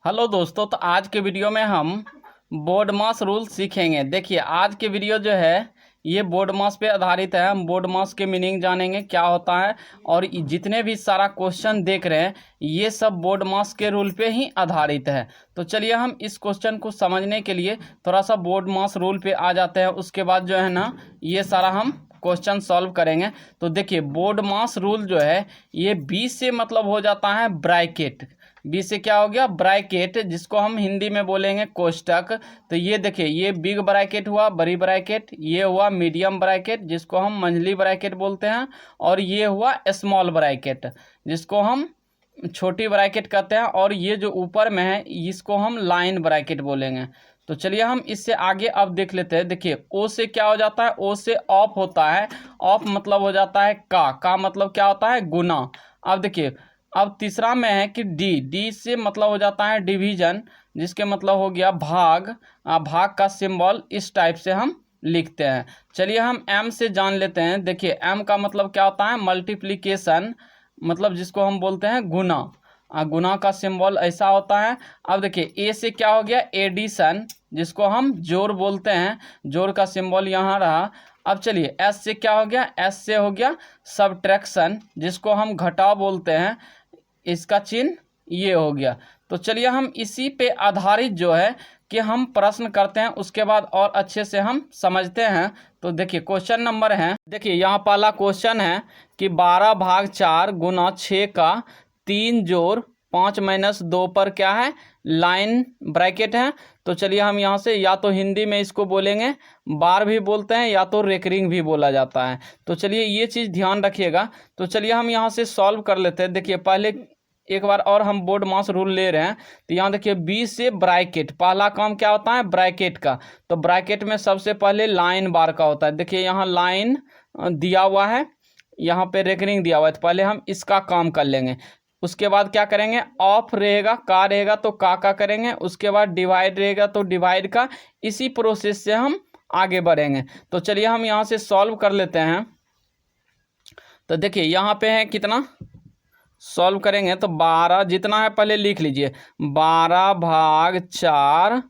Hello दोस्तों, तो आज के वीडियो में हम बोर्ड मास रूल सीखेंगे। देखिए, आज के वीडियो जो है ये बोर्ड मास पे आधारित है। हम बोर्ड मास के मीनिंग जानेंगे क्या होता है, और जितने भी सारा क्वेश्चन देख रहे हैं ये सब बोर्ड मास के रूल पे ही आधारित है। तो चलिए हम इस क्वेश्चन को समझने के लिए थोड़ा सा बोर्ड मास रूल पे आ जाते हैं। उसके बाद जो है ना ये सारा हम क्वेश्चन सॉल्व करेंगे। तो देखिए, बोर्ड मास रूल जो है ये 20 से मतलब हो जाता है ब्रैकेट। 20 से क्या हो गया? ब्रैकेट, जिसको हम हिंदी में बोलेंगे कोष्टक। तो ये देखिए, ये बिग ब्रैकेट हुआ, बड़ी ब्रैकेट, ये हुआ मीडियम ब्रैकेट जिसको हम मंझली ब्रैकेट बोलते हैं, और ये हुआ स्मॉल ब्रैकेट जिसको हम छोटी ब्रैकेट कहते हैं, और ये जो ऊपर में है इसको हम लाइन ब्रैकेट बोलेंगे। तो चलिए हम इससे आगे अब देख लेते हैं। देखिए, ओ से क्या हो जाता है? ओ से ऑफ होता है। ऑफ मतलब हो जाता है का मतलब क्या होता है? गुना। अब देखिए, अब तीसरा में है कि डी। डी से मतलब हो जाता है डिवीजन, जिसके मतलब हो गया भाग। भाग का सिंबल इस टाइप से हम लिखते हैं। चलिए हम एम से जान लेते हैं। देखिए, एम का मतलब क्या होता है? मल्टीप्लिकेशन, मतलब जिसको हम बोलते हैं गुना। गुना का सिंबल ऐसा होता है। अब देखिए, ए से क्या हो गया? एडिशन, जिसको हम जोड़ बोलते हैं। जोड़ का सिंबल यहाँ रहा। अब चलिए, एस से क्या हो गया? एस से हो गया सब्ट्रैक्शन, जिसको हम घटाव बोलते हैं। इसका चिन्ह ये हो गया। तो चलिए हम इसी पे आधारित जो है कि हम प्रश्न करते हैं, उसके बाद और अच्छे से हम समझते हैं। तो देखिए, क्वेश्चन नंबर है। देखिए, यहाँ पहला क्वेश्चन है कि 12/4 गुना 6 का 3 जोड़ 5-2 पर क्या है? लाइन ब्रैकेट है। तो चलिए हम यहाँ से या तो हिंदी में इसको बोलेंगे, बार भी बोलते हैं, या तो रेकरिंग भी बोला जाता है। तो चलिए ये चीज़ ध्यान रखिएगा। तो चलिए हम यहाँ से सॉल्व कर लेते हैं। देखिए, पहले एक बार और हम बोर्ड मास रूल ले रहे हैं। तो यहाँ देखिए, 20 से ब्रैकेट, पहला काम क्या होता है? ब्रैकेट का। तो ब्रैकेट में सबसे पहले लाइन बार का होता है। देखिए, यहाँ लाइन दिया हुआ है, यहाँ पे रेकरिंग दिया हुआ है। तो पहले हम इसका काम कर लेंगे। उसके बाद क्या करेंगे? ऑफ रहेगा, का रहेगा तो का करेंगे। उसके बाद डिवाइड रहेगा तो डिवाइड का। इसी प्रोसेस से हम आगे बढ़ेंगे। तो चलिए हम यहाँ से सॉल्व कर लेते हैं। तो देखिए, यहाँ पे है कितना, सॉल्व करेंगे तो 12 जितना है पहले लिख लीजिए। 12/4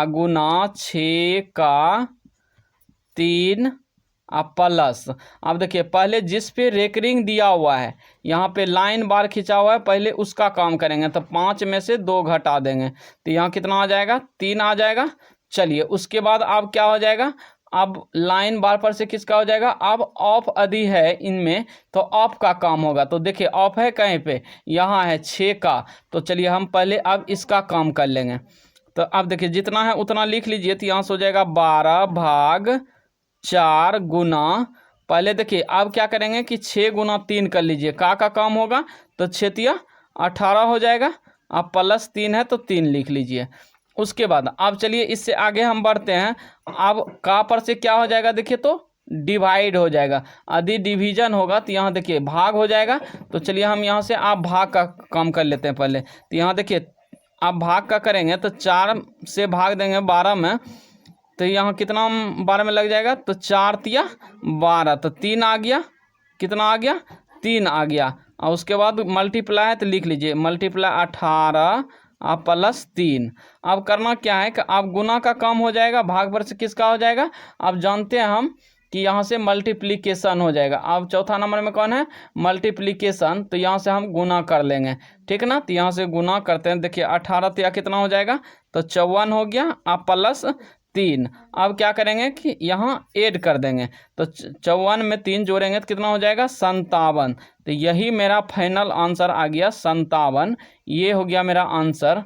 गुना 6 का 3 प्लस। अब देखिए, पहले जिस पे रेकरिंग दिया हुआ है, यहाँ पे लाइन बार खिंचा हुआ है, पहले उसका काम करेंगे। तो 5 में से 2 घटा देंगे तो यहाँ कितना आ जाएगा? 3 आ जाएगा। चलिए, उसके बाद अब क्या हो जाएगा? अब लाइन बार पर से किसका हो जाएगा? अब ऑफ यदि है इनमें तो ऑफ का काम होगा। तो देखिए, ऑफ है कहीं पे? यहाँ है 6 का। तो चलिए हम पहले अब इसका काम कर लेंगे। तो अब देखिए, जितना है उतना लिख लीजिए। तो यहाँ से हो जाएगा 12/4 गुना, पहले देखिए अब क्या करेंगे कि 6 गुना 3 कर लीजिए। का काम होगा तो 6 18 हो जाएगा। अब प्लस 3 है तो 3 लिख लीजिए। उसके बाद अब चलिए इससे आगे हम बढ़ते हैं। अब का पर से क्या हो जाएगा? देखिए, तो डिवाइड हो जाएगा। यदि डिवीजन होगा तो यहाँ देखिए भाग हो जाएगा। तो चलिए हम यहाँ से आप भाग का काम कर लेते हैं पहले। तो यहाँ देखिए, आप भाग का करेंगे तो 4 से भाग देंगे 12 में, तो यहाँ कितना 12 में लग जाएगा? तो 4 × 12, तो 3 आ गया। कितना आ गया? 3 आ गया। और उसके बाद मल्टीप्लाई है तो लिख लीजिए, मल्टीप्लाई 18 प्लस 3। अब करना क्या है कि अब गुना का काम हो जाएगा, भाग पर से किसका हो जाएगा? अब जानते हैं हम कि यहाँ से मल्टीप्लिकेशन हो जाएगा। अब चौथा नंबर में कौन है? मल्टीप्लिकेशन। तो यहाँ से हम गुना कर लेंगे, ठीक ना? तो यहाँ से गुना करते हैं। देखिए, 18 या कितना हो जाएगा? तो 54 हो गया। आप प्लस 3। अब क्या करेंगे कि यहाँ ऐड कर देंगे। तो 54 में 3 जोड़ेंगे तो कितना हो जाएगा? 57। तो यही मेरा फाइनल आंसर आ गया, 57। ये हो गया मेरा आंसर।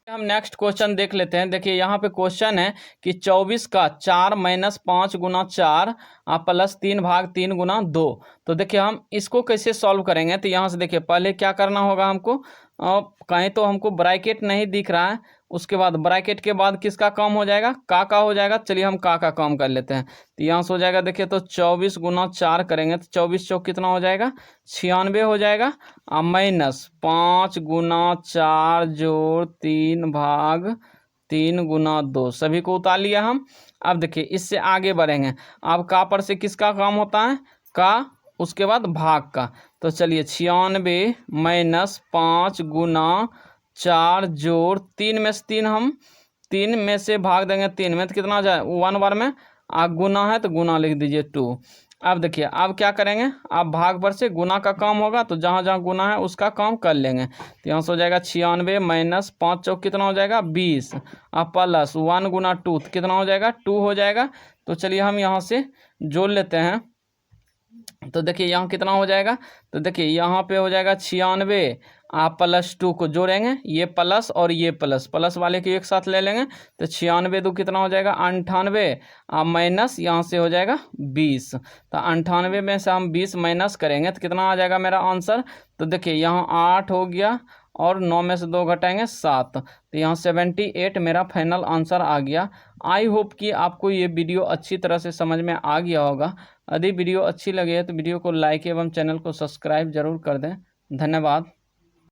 हम नेक्स्ट क्वेश्चन देख लेते हैं। देखिए, यहाँ पे क्वेश्चन है कि 24 का 4 - 5 गुना 4 प्लस 3/3 गुना 2। तो देखिए हम इसको कैसे सॉल्व करेंगे। तो यहाँ से देखिए, पहले क्या करना होगा हमको, कहीं तो हमको ब्रैकेट नहीं दिख रहा है। उसके बाद ब्रैकेट के बाद किसका काम हो जाएगा? का हो जाएगा। चलिए हम का काम कर लेते हैं। तो यहाँ से हो जाएगा, देखिए तो 24 गुना 4 करेंगे तो 24 चौक कितना हो जाएगा? 96 हो जाएगा। माइनस 5 गुना 4 जोड़ 3/3 गुना 2, सभी को उतार लिया हम। अब देखिए इससे आगे बढ़ेंगे। अब का पर से किसका काम होता है? का, उसके बाद भाग का। तो चलिए 96 - 5 गुना 4 जोड़ 3 में से 3 हम 3 में से भाग देंगे 3 में, तो कितना हो जाए 1 बार में, गुना है तो गुना लिख दीजिए 2। अब देखिए अब क्या करेंगे, अब भाग पर से गुना का काम होगा तो जहाँ जहाँ गुना है उसका काम कर लेंगे। तो यहाँ से हो जाएगा 96 माइनस 5 चौक कितना हो जाएगा 20, अब प्लस 1 गुना 2 तो कितना हो जाएगा 2 हो जाएगा। तो चलिए हम यहाँ से जोड़ लेते हैं। तो देखिए यहाँ कितना हो जाएगा, तो देखिए यहाँ पे हो जाएगा 96, आप +2 को जोड़ेंगे, ये प्लस और ये प्लस, प्लस वाले को एक साथ ले लेंगे तो 96 दो कितना हो जाएगा 98, आप माइनस यहाँ से हो जाएगा 20। तो 98 में से हम 20 माइनस करेंगे तो कितना आ जाएगा मेरा आंसर। तो देखिए यहाँ 8 हो गया और 9 में से 2 घटाएंगे 7, तो यहाँ 78 मेरा फाइनल आंसर आ गया। आई होप कि आपको ये वीडियो अच्छी तरह से समझ में आ गया होगा। यदि वीडियो अच्छी लगी है तो वीडियो को लाइक एवं चैनल को सब्सक्राइब जरूर कर दें। धन्यवाद।